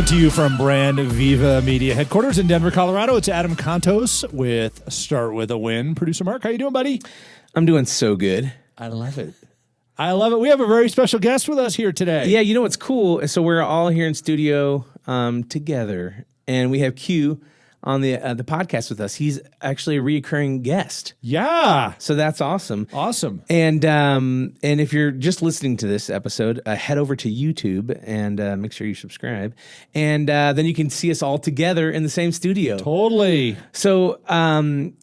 Coming to you from Brand Viva Media headquarters in Denver, Colorado. It's Adam Contos with Start With a Win. Producer Mark, how you doing, buddy? I'm doing so good. I love it. I love it. We have a very special guest with us here today. Yeah, you know what's cool? So we're all here in studio together, and we have Q on the podcast with us. He's actually a reoccurring guest. Yeah. So that's awesome. Awesome. And if you're just listening to this episode, head over to YouTube and make sure you subscribe. And then you can see us all together in the same studio. Totally. So,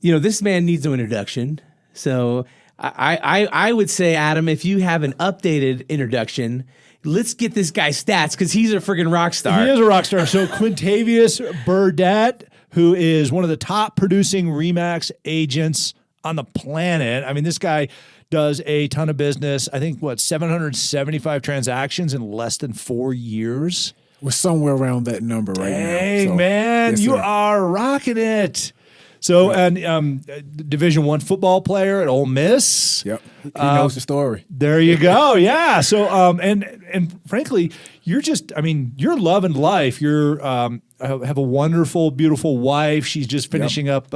this man needs no introduction. So I would say, Adam, if you have an updated introduction, let's get this guy stats because he's a friggin' rock star. He is a rock star. So Quintavius Burdette, who is one of the top producing Remax agents on the planet. I mean, this guy does a ton of business. I think, 775 transactions in less than 4 years? We're somewhere around that number right now. Dang, man, yes, you are rocking it. So, and Division I football player at Ole Miss. Yep, he knows the story. There you go. Yeah. So, and frankly, you're you're loving life. You're have a wonderful, beautiful wife. She's just finishing up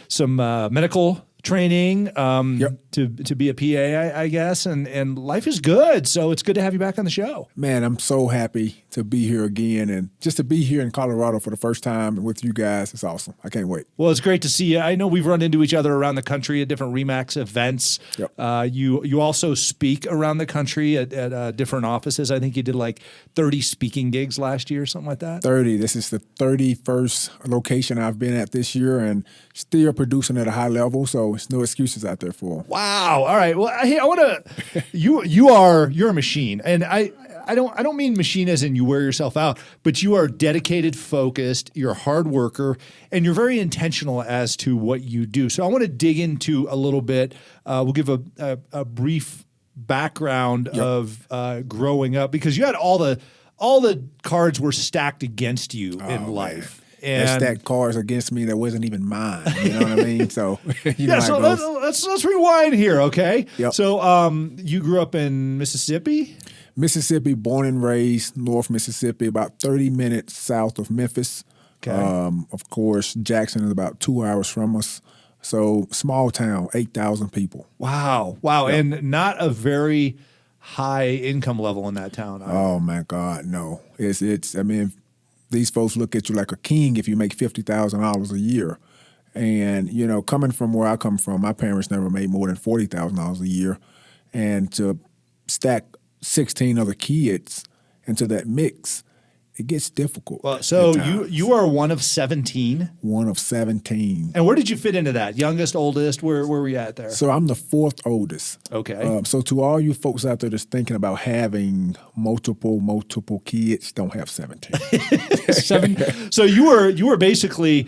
some medical training to be a PA, I guess, and life is good. So it's good to have you back on the show. Man, I'm so happy to be here again, and just to be here in Colorado for the first time with you guys. It's awesome. I can't wait. Well, it's great to see you. I know we've run into each other around the country at different Remax events. Yep. You also speak around the country at different offices. I think you did like 30 speaking gigs last year, something like that. 30. This is the 31st location I've been at this year, and still producing at a high level. So it's no excuses out there for them. Wow. All right. Well, hey, I want to. You're a machine, and I don't mean machine as in you wear yourself out, but you are dedicated, focused, you're a hard worker, and you're very intentional as to what you do. So I want to dig into a little bit. We'll give a brief background of growing up, because you had all the cards were stacked against you in life. Man. And they stacked cards against me that wasn't even mine. You know what I mean? So so let's rewind here, okay? Yep. So you grew up in Mississippi? Mississippi, born and raised, North Mississippi, about 30 minutes south of Memphis. Okay. Of course, Jackson is about 2 hours from us. So small town, 8,000 people. Wow. Yep. And not a very high income level in that town. Oh my God, no. It's. I mean, these folks look at you like a king if you make $50,000 a year. And, coming from where I come from, my parents never made more than $40,000 a year. And to stack 16 other kids into that mix, it gets difficult. Well, so you are one of 17? One of 17. And where did you fit into that? Youngest, oldest? Where were you at there? So I'm the fourth oldest. Okay. So to all you folks out there that's thinking about having multiple kids, don't have 17. So you were basically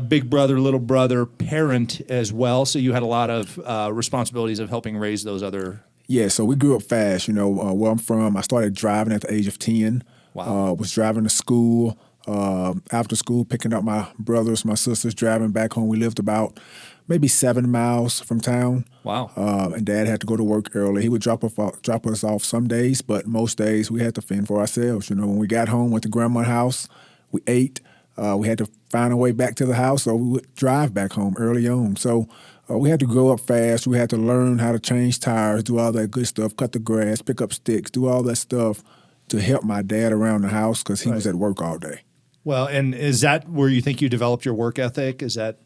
big brother, little brother, parent as well. So you had a lot of responsibilities of helping raise those other. Yeah, so we grew up fast. Where I'm from, I started driving at the age of 10. Wow. Was driving to school, after school, picking up my brothers, my sisters, driving back home. We lived about maybe 7 miles from town. Wow. And Dad had to go to work early. He would drop us off some days, but most days we had to fend for ourselves. When we got home, went to grandma's house, we ate. We had to find a way back to the house, so we would drive back home early on. So we had to grow up fast. We had to learn how to change tires, do all that good stuff, cut the grass, pick up sticks, do all that stuff to help my dad around the house because he was at work all day. Well, and is that where you think you developed your work ethic? Is that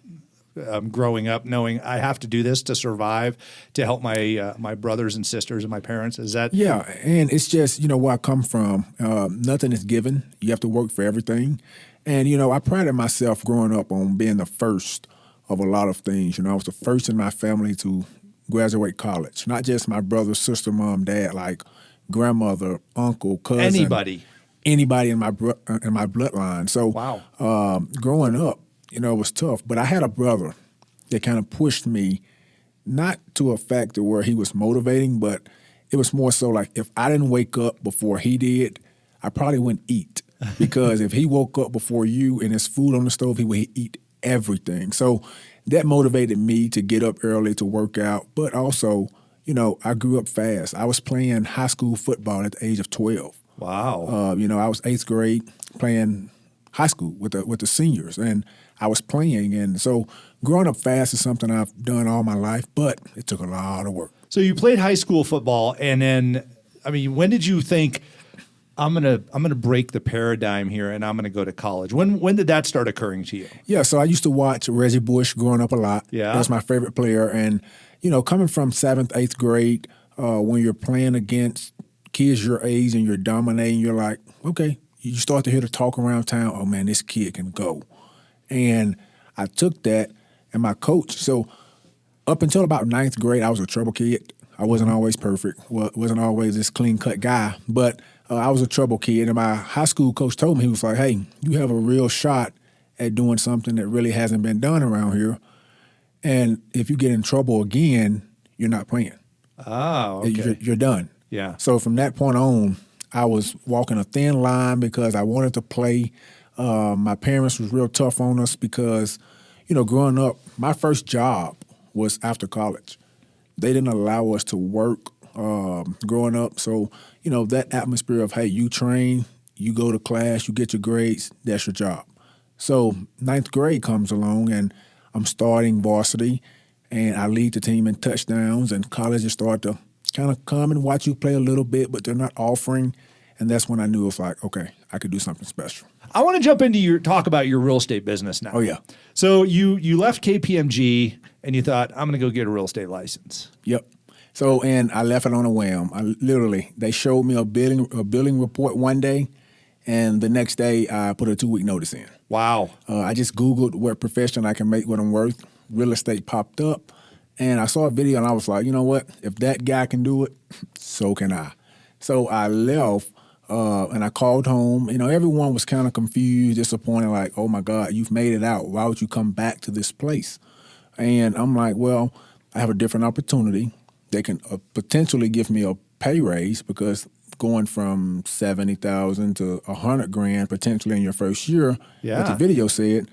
growing up knowing I have to do this to survive, to help my brothers and sisters and my parents? Is that? Yeah, and it's just, where I come from, nothing is given. You have to work for everything. And, I prided myself growing up on being the first of a lot of things. I was the first in my family to graduate college, not just my brother, sister, mom, dad, like grandmother, uncle, cousin. Anybody in my bloodline. So wow. Growing up, it was tough. But I had a brother that kind of pushed me, not to a factor where he was motivating, but it was more so like if I didn't wake up before he did, I probably wouldn't eat. Because if he woke up before you and there's food on the stove, he would eat everything. So that motivated me to get up early to work out. But also, I grew up fast. I was playing high school football at the age of 12. Wow. I was 8th grade, playing high school with the seniors, and I was playing. And so growing up fast is something I've done all my life, but it took a lot of work. So you played high school football, and then, I mean, when did you think I'm gonna break the paradigm here, and I'm gonna go to college? When did that start occurring to you? Yeah, so I used to watch Reggie Bush growing up a lot. Yeah. That was my favorite player. And, coming from 7th, 8th grade, when you're playing against kids your age and you're dominating, you're like, okay, you start to hear the talk around town, oh, man, this kid can go. And I took that, and my coach, so up until about 9th grade, I was a trouble kid. I wasn't always perfect, wasn't always this clean-cut guy, but I was a trouble kid. And my high school coach told me, he was like, hey, you have a real shot at doing something that really hasn't been done around here. And if you get in trouble again, you're not playing. Oh, okay. You're done. Yeah. So from that point on, I was walking a thin line because I wanted to play. My parents was real tough on us because, growing up, my first job was after college. They didn't allow us to work growing up. So, that atmosphere of, hey, you train, you go to class, you get your grades, that's your job. So 9th grade comes along, and I'm starting varsity, and I lead the team in touchdowns, and colleges start to kind of come and watch you play a little bit, but they're not offering. And that's when I knew it was like, okay, I could do something special. I want to jump into talk about your real estate business now. Oh, yeah. So you left KPMG and you thought, I'm going to go get a real estate license. Yep. So, and I left it on a whim. They showed me a billing report one day, and the next day I put a 2-week notice in. Wow. I just Googled what profession I can make what I'm worth. Real estate popped up, and I saw a video, and I was like, you know what? If that guy can do it, so can I. So I left, and I called home. Everyone was kind of confused, disappointed, like, oh, my God, you've made it out. Why would you come back to this place? And I'm like, well, I have a different opportunity. They can potentially give me a pay raise because going from $70,000 to $100,000 potentially in your first year, Yeah. what the video said,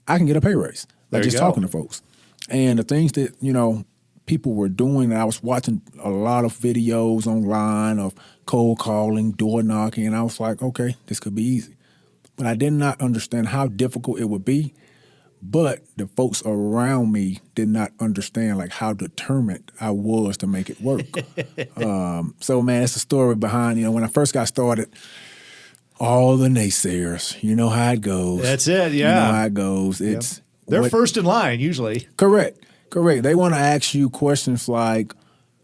I can get a pay raise by There you just go. talking to folks. And the things that, people were doing, I was watching a lot of videos online of cold calling, door knocking, and I was like, okay, this could be easy. But I did not understand how difficult it would be. But the folks around me did not understand like how determined I was to make it work. So, man, it's a story behind, when I first got started, all the naysayers, you know how it goes. That's it, yeah. You know how it goes. It's They're first in line usually. Correct. They want to ask you questions like,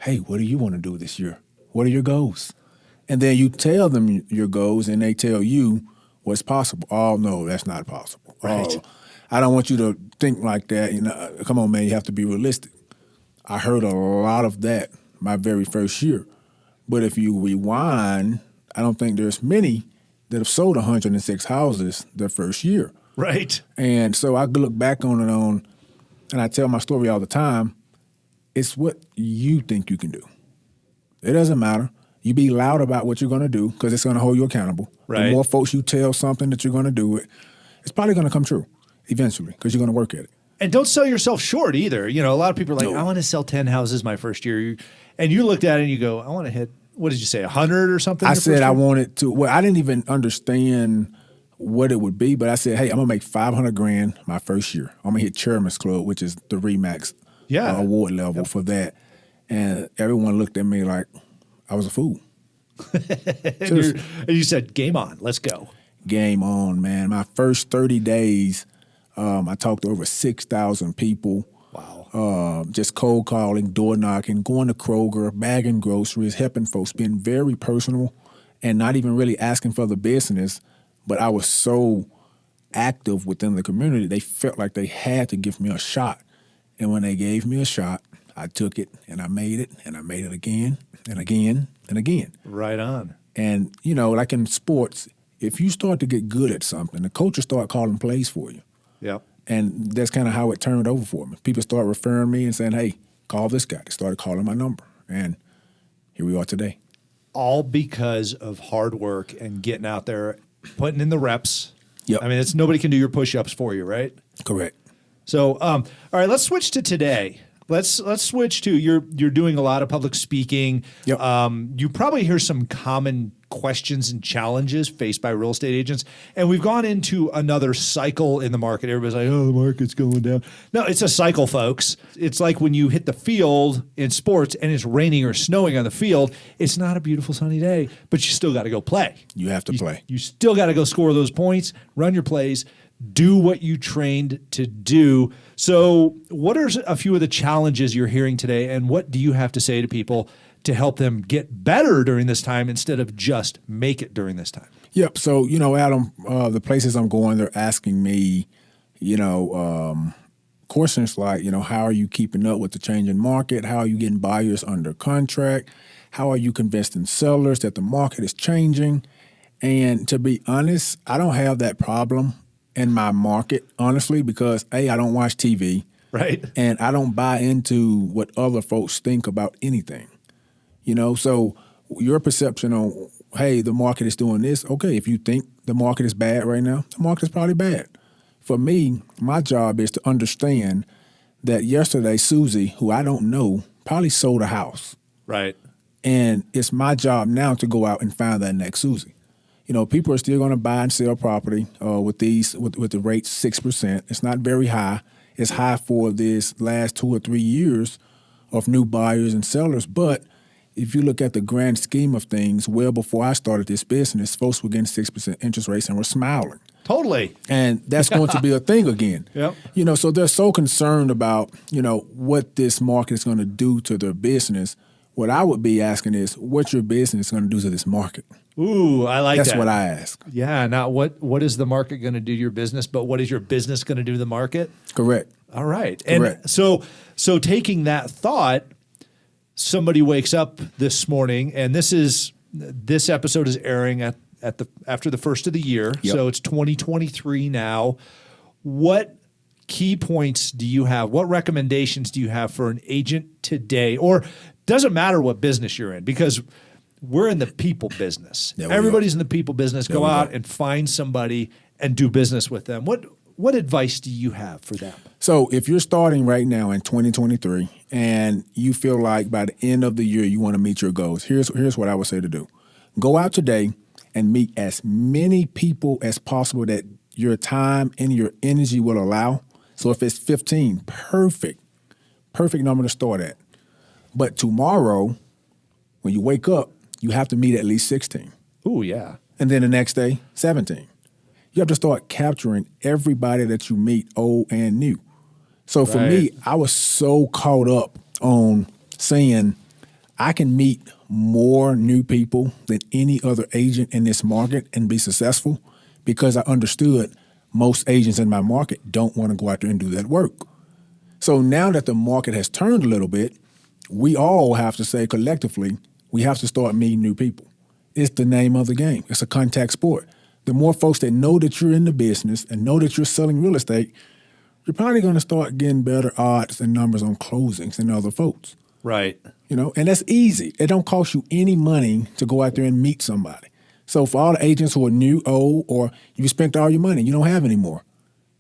hey, what do you want to do this year? What are your goals? And then you tell them your goals, and they tell you what's possible. Oh, no, that's not possible. Right. Oh, I don't want you to think like that. Come on, man, you have to be realistic. I heard a lot of that my very first year. But if you rewind, I don't think there's many that have sold 106 houses their first year. Right. And so I look back on it and I tell my story all the time. It's what you think you can do. It doesn't matter. You be loud about what you're going to do because it's going to hold you accountable. Right. The more folks you tell something that you're going to do it, it's probably going to come true eventually because you're going to work at it. And don't sell yourself short either. A lot of people are like, No. I want to sell 10 houses my first year. And you looked at it and you go, I want to hit, what did you say, 100 or something? I said I wanted to. Well, I didn't even understand what it would be, but I said, hey, I'm going to make $500,000 my first year. I'm going to hit Chairman's Club, which is the Remax award level for that. And everyone looked at me like I was a fool. And you said, game on, let's go. Game on, man. My first 30 days, I talked to over 6,000 people. Wow. Just cold calling, door knocking, going to Kroger, bagging groceries, helping folks, being very personal and not even really asking for the business. But I was so active within the community, they felt like they had to give me a shot. And when they gave me a shot, I took it and I made it and I made it again and again and again. Right on. And, like in sports, if you start to get good at something, the coaches start calling plays for you. Yep. And that's kind of how it turned over for me. People started referring me and saying, hey, call this guy. They started calling my number. And here we are today. All because of hard work and getting out there, putting in the reps. Yep. I mean, nobody can do your push-ups for you, right? Correct. So, all right, let's switch to today. Let's switch to you're doing a lot of public speaking. Yep. You probably hear some common questions and challenges faced by real estate agents. And we've gone into another cycle in the market. Everybody's like, oh, the market's going down. No, it's a cycle, folks. It's like when you hit the field in sports and it's raining or snowing on the field. It's not a beautiful sunny day, but you still got to go play. You have to play. You still got to go score those points, run your plays, do what you trained to do. So what are a few of the challenges you're hearing today, and what do you have to say to people to help them get better during this time instead of just make it during this time? Yep. So, Adam, the places I'm going, they're asking me, questions like, how are you keeping up with the changing market? How are you getting buyers under contract? How are you convincing sellers that the market is changing? And to be honest, I don't have that problem in my market, honestly, because I don't watch TV. Right. And I don't buy into what other folks think about anything. So your perception on, hey, the market is doing this. Okay, if you think the market is bad right now, the market is probably bad. For me, my job is to understand that yesterday, Susie, who I don't know, probably sold a house. Right. And it's my job now to go out and find that next Susie. People are still going to buy and sell property with the rate 6%. It's not very high. It's high for this last 2 or 3 years of new buyers and sellers. But if you look at the grand scheme of things, well before I started this business, folks were getting 6% interest rates and were smiling. Totally. And that's going to be a thing again. Yep. So they're so concerned about, what this market is going to do to their business. What I would be asking is, what's your business going to do to this market? Ooh, I like that. That's what I ask. Yeah, not what is the market going to do to your business, but what is your business going to do to the market? Correct. All right. Correct. And so taking that thought, somebody wakes up this morning, and this episode is airing after the first of the year. Yep. So it's 2023 now. What key points do you have? What recommendations do you have for an agent today? Or doesn't matter what business you're in, because we're in the people business. Yeah, Everybody's in the people business. Yeah, Go out and find somebody and do business with them. What advice do you have for them? So if you're starting right now in 2023 and you feel like by the end of the year you want to meet your goals, here's what I would say to do. Go out today and meet as many people as possible that your time and your energy will allow. So if it's 15, perfect number to start at. But tomorrow, when you wake up, you have to meet at least 16. Ooh, yeah. And then the next day, 17. You have to start capturing everybody that you meet, old and new. So for me, I was so caught up on saying I can meet more new people than any other agent in this market and be successful, because I understood most agents in my market don't want to go out there and do that work. So now that the market has turned a little bit, we all have to say collectively, we have to start meeting new people. It's the name of the game. It's a contact sport. The more folks that know that you're in the business and know that you're selling real estate, you're probably going to start getting better odds and numbers on closings than other folks. Right. And that's easy. It don't cost you any money to go out there and meet somebody. So for all the agents who are new, old, or you spent all your money and you don't have any more,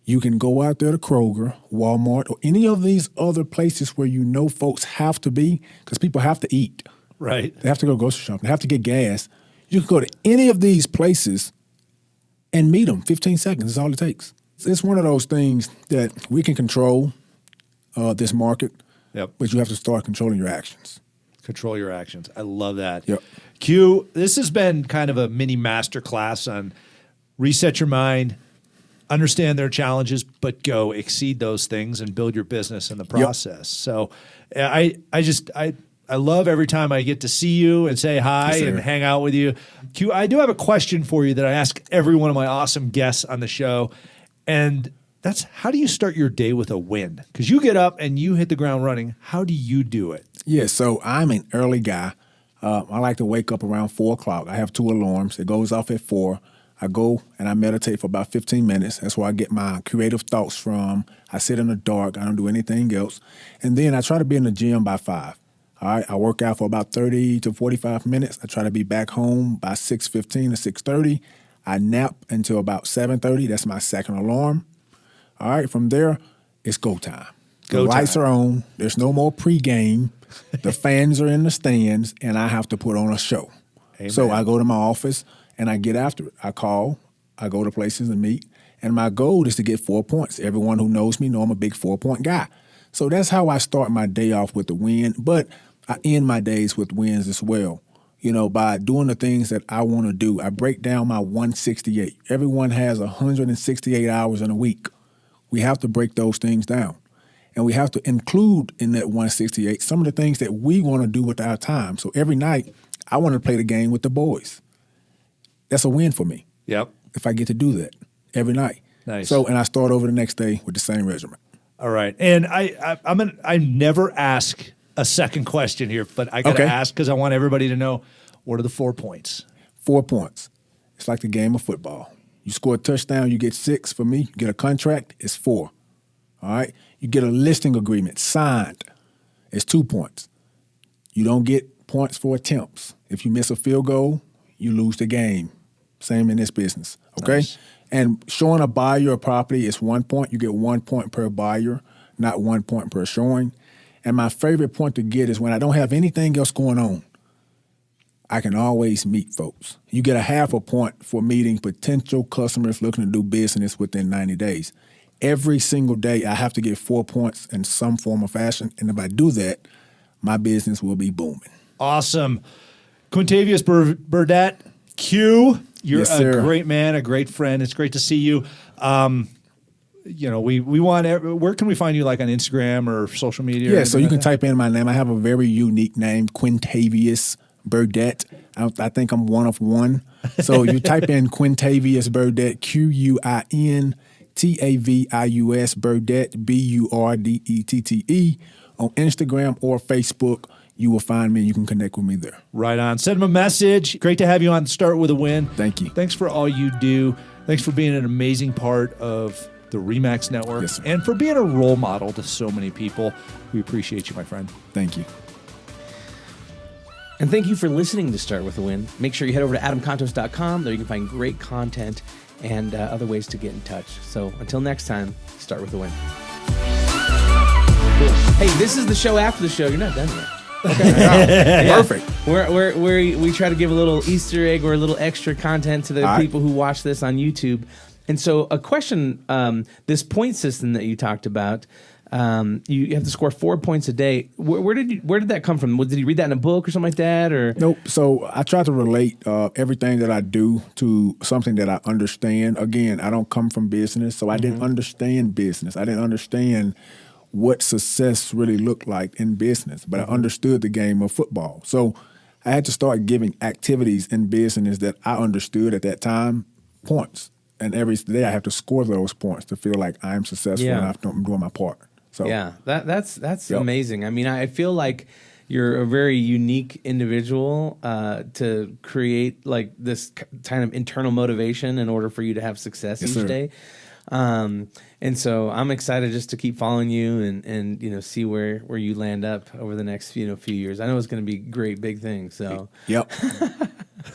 you can go out there to Kroger, Walmart, or any of these other places where you know folks have to be, because people have to eat. Right. They have to go grocery shopping. They have to get gas. You can go to any of these places and meet them. 15 seconds is all it takes. It's one of those things that we can control this market, but you have to start controlling your actions. Control your actions. I love that. Yep. Q, this has been kind of a mini masterclass on reset your mind, understand their challenges, but go exceed those things and build your business in the process. Yep. So I love every time I get to see you and say hi and hang out with you. Q, I do have a question for you that I ask every one of my awesome guests on the show. And that's, how do you start your day with a win? Because you get up and you hit the ground running. How do you do it? Yeah, so I'm an early guy. I like to wake up around 4 o'clock. I have 2 alarms. It goes off at 4. I go and I meditate for about 15 minutes. That's where I get my creative thoughts from. I sit in the dark. I don't do anything else. And then I try to be in the gym by 5. All right, I work out for about 30 to 45 minutes. I try to be back home by 6:15 to 6:30. I nap until about 7:30. That's my second alarm. All right, from there, it's go time. The lights are on. There's no more pregame. The fans are in the stands, and I have to put on a show. So I go to my office and I get after it. I call, I go to places and meet, and my goal is to get 4 points. Everyone who knows me know I'm a big 4-point guy. So that's how I start my day off, with the win, but I end my days with wins as well. By doing the things that I want to do. I break down my 168. Everyone has 168 hours in a week. We have to break those things down. And we have to include in that 168 some of the things that we want to do with our time. So every night, I want to play the game with the boys. That's a win for me. Yep. If I get to do that every night. Nice. So, and I start over the next day with the same regimen. All right. And I never ask a second question here, but I got to ask because I want everybody to know, what are the 4 points? 4 points. It's like the game of football. You score a touchdown, you get 6. For me, you get a contract, it's 4. All right? You get a listing agreement signed, it's 2 points. You don't get points for attempts. If you miss a field goal, you lose the game. Same in this business, okay? Nice. And showing a buyer a property is 1 point. You get 1 point per buyer, not 1 point per showing. And my favorite point to get is when I don't have anything else going on, I can always meet folks. You get a 0.5 point for meeting potential customers looking to do business within 90 days. Every single day, I have to get 4 points in some form or fashion. And if I do that, my business will be booming. Awesome. Quintavius Burdette, Q, you're Yes, a sir. great man, a great friend. It's great to see you. We want, where can we find you, like on Instagram or social media? Yeah, so you can type in my name. I have a very unique name, Quintavius Burdette. I think I'm one of one. So you type in Quintavius Burdette, Quintavius Burdette, Burdette, on Instagram or Facebook. You will find me. You can connect with me there. Right on. Send them a message. Great to have you on Start With a Win. Thank you. Thanks for all you do. Thanks for being an amazing part of the Remax Network, Yes, sir. and for being a role model to so many people. We appreciate you, my friend. Thank you. And thank you for listening to Start With a Win. Make sure you head over to adamcontos.com. There you can find great content and other ways to get in touch. So until next time, start with a win. Cool. Hey, this is the show after the show. You're not done yet. Okay. Perfect. We try to give a little Easter egg or a little extra content to the people who watch this on YouTube. And so a question, this point system that you talked about, you have to score 4 points a day. Where did that come from? Did you read that in a book or something like that? Or Nope. So I try to relate everything that I do to something that I understand. Again, I don't come from business, so I didn't understand business. I didn't understand what success really looked like in business, but I understood the game of football. So I had to start giving activities in business that I understood at that time points. And every day I have to score those points to feel like I'm successful and I'm doing my part. So yeah, that's amazing. I mean, I feel like you're a very unique individual to create like this kind of internal motivation in order for you to have success each day. And so I'm excited just to keep following you and see where you land up over the next few years. I know it's going to be great big things. So Yep.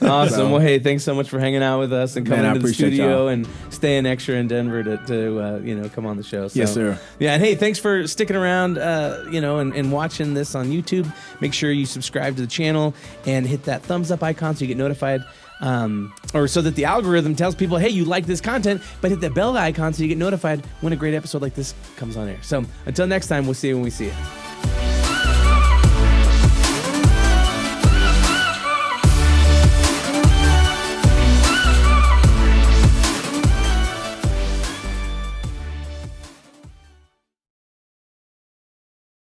awesome. Well, hey, thanks so much for hanging out with us and coming into the studio y'all. and staying extra in Denver to come on the show. So, Yes, sir. Yeah, and hey, thanks for sticking around, and watching this on YouTube. Make sure you subscribe to the channel and hit that thumbs up icon so you get notified. Or so that the algorithm tells people, hey, you like this content, but hit the bell icon so you get notified when a great episode like this comes on air. So until next time, we'll see you when we see you.